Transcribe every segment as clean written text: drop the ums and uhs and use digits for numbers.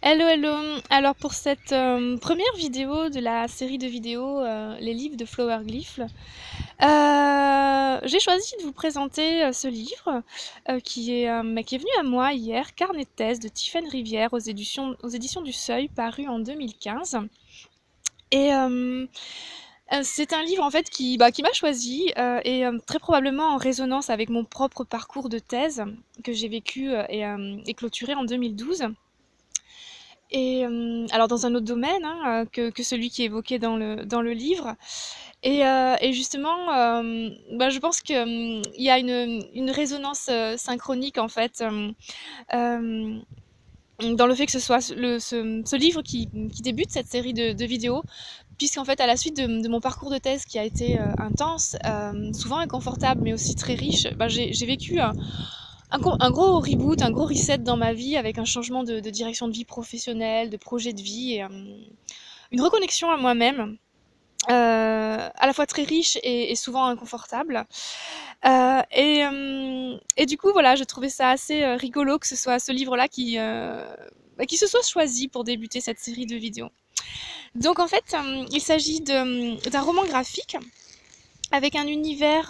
Hello, hello! Alors pour cette première vidéo de la série de vidéos Les livres de Flower Glyph, j'ai choisi de vous présenter ce livre qui est venu à moi hier, Carnet de thèse de Tiffaine Rivière aux éditions du Seuil, paru en 2015. Et c'est un livre en fait qui m'a choisi et très probablement en résonance avec mon propre parcours de thèse que j'ai vécu et clôturé en 2012. Et alors dans un autre domaine hein, que celui qui est évoqué dans le livre. Et justement, je pense qu'il y a une résonance synchronique en fait euh, dans le fait que ce soit ce livre qui débute cette série de vidéos, puisqu'en fait à la suite de mon parcours de thèse qui a été intense, souvent inconfortable mais aussi très riche, j'ai vécu un gros reboot, un gros reset dans ma vie avec un changement de direction de vie professionnelle, de projet de vie et une reconnexion à moi-même, à la fois très riche et souvent inconfortable. Et du coup, voilà, je trouvais ça assez rigolo que ce soit ce livre-là qui se soit choisi pour débuter cette série de vidéos. Donc en fait, il s'agit d'un roman graphique avec un univers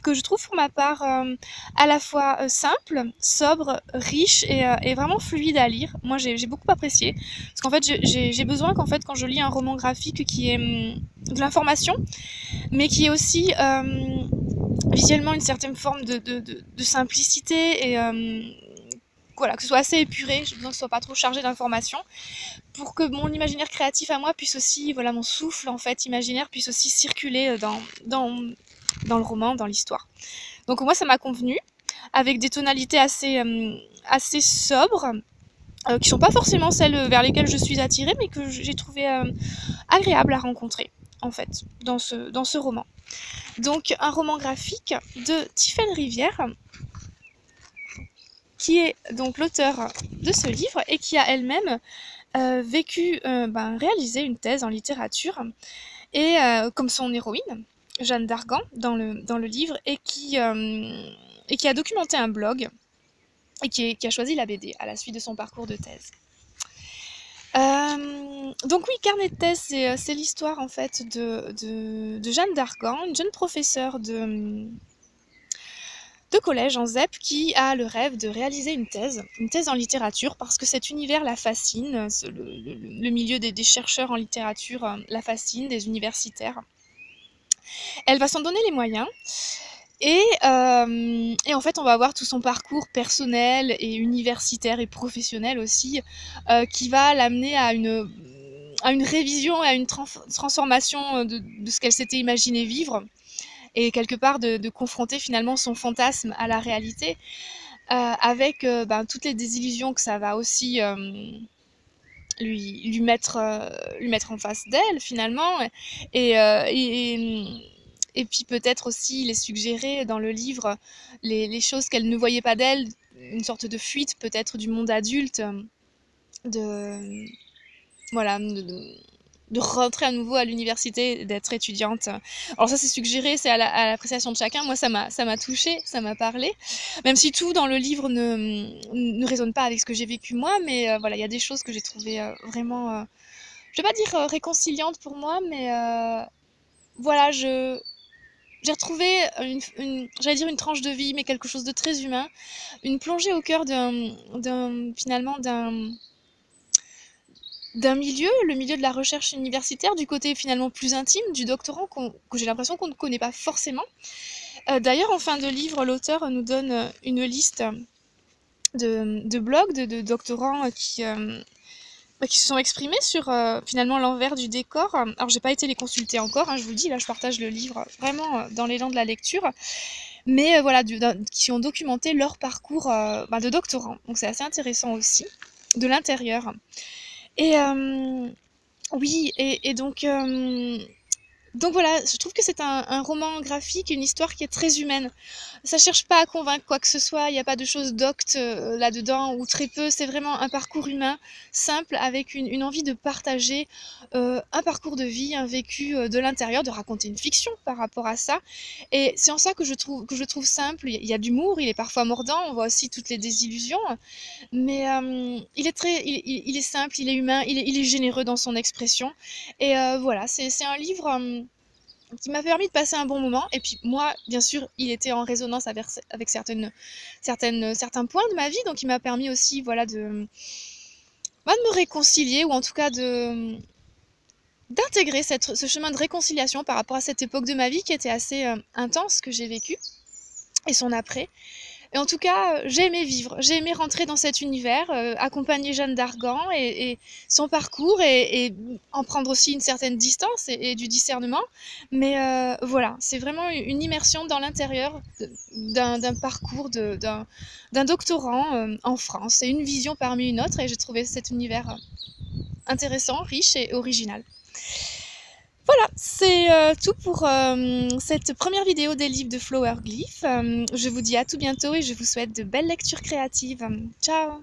que je trouve pour ma part à la fois simple, sobre, riche et vraiment fluide à lire. Moi j'ai beaucoup apprécié parce qu'en fait j'ai besoin qu'en fait quand je lis un roman graphique qui est de l'information mais qui est aussi visuellement une certaine forme de simplicité et voilà, que ce soit assez épuré, j'ai besoin que ce soit pas trop chargé d'informations pour que mon imaginaire créatif à moi puisse aussi, voilà, mon souffle en fait imaginaire puisse aussi circuler dans le roman, dans l'histoire. Donc moi ça m'a convenu, avec des tonalités assez sobres, qui sont pas forcément celles vers lesquelles je suis attirée, mais que j'ai trouvé agréable à rencontrer en fait dans ce roman. Donc un roman graphique de Tiffaine Rivière, qui est donc l'auteur de ce livre et qui a elle-même réalisé une thèse en littérature et comme son héroïne, Jeanne d'Argan, dans le livre, et qui a documenté un blog et qui a choisi la BD à la suite de son parcours de thèse. Donc oui, Carnet de thèse, c'est l'histoire en fait de Jeanne d'Argan, une jeune professeure de collège en ZEP qui a le rêve de réaliser une thèse en littérature parce que cet univers la fascine, le milieu des chercheurs en littérature la fascine, des universitaires. Elle va s'en donner les moyens et en fait on va voir tout son parcours personnel et universitaire et professionnel aussi qui va l'amener à une révision, à une transformation de ce qu'elle s'était imaginé vivre et quelque part de confronter finalement son fantasme à la réalité avec toutes les désillusions que ça va aussi lui mettre en face d'elle finalement et, euh, et, et puis peut-être aussi les suggérer dans le livre les choses qu'elle ne voyait pas d'elle, une sorte de fuite peut-être du monde adulte, de voilà de rentrer à nouveau à l'université, d'être étudiante. Alors ça c'est suggéré, c'est à l'appréciation de chacun. Moi ça m'a touchée, ça m'a parlé. Même si tout dans le livre ne résonne pas avec ce que j'ai vécu moi, mais voilà, il y a des choses que j'ai trouvées vraiment, je vais pas dire réconciliantes pour moi, mais voilà, j'ai retrouvé j'allais dire une tranche de vie, mais quelque chose de très humain, une plongée au cœur finalement d'un milieu, le milieu de la recherche universitaire, du côté finalement plus intime du doctorant que j'ai l'impression qu'on ne connaît pas forcément. D'ailleurs, en fin de livre, l'auteur nous donne une liste de blogs de doctorants qui se sont exprimés sur finalement l'envers du décor. Alors, j'ai pas été les consulter encore, hein, je vous le dis, là je partage le livre vraiment dans l'élan de la lecture, mais voilà, qui ont documenté leur parcours de doctorant. Donc c'est assez intéressant aussi, de l'intérieur. Et oui, et donc Donc voilà, je trouve que c'est un roman graphique, une histoire qui est très humaine. Ça cherche pas à convaincre quoi que ce soit, il n'y a pas de choses doctes là-dedans, ou très peu, c'est vraiment un parcours humain, simple, avec une envie de partager un parcours de vie, un vécu de l'intérieur, de raconter une fiction par rapport à ça. Et c'est en ça que je trouve simple, il y a de l'humour, il est parfois mordant, on voit aussi toutes les désillusions, mais il est simple, il est humain, il est généreux dans son expression. Et voilà, c'est un livre qui m'a permis de passer un bon moment. Et puis moi, bien sûr, il était en résonance avec certains points de ma vie, donc il m'a permis aussi, voilà, de me réconcilier, ou en tout cas d'intégrer ce chemin de réconciliation par rapport à cette époque de ma vie qui était assez intense que j'ai vécue, et son après. Et en tout cas, j'ai aimé vivre, j'ai aimé rentrer dans cet univers, accompagner Jeanne d'Argan et son parcours, et en prendre aussi une certaine distance et du discernement. Mais voilà, c'est vraiment une immersion dans l'intérieur d'un parcours d'un doctorant en France, et une vision parmi une autre, et j'ai trouvé cet univers intéressant, riche et original. Voilà, c'est tout pour cette première vidéo des livres de Flower Glyph. Je vous dis à tout bientôt et je vous souhaite de belles lectures créatives. Ciao!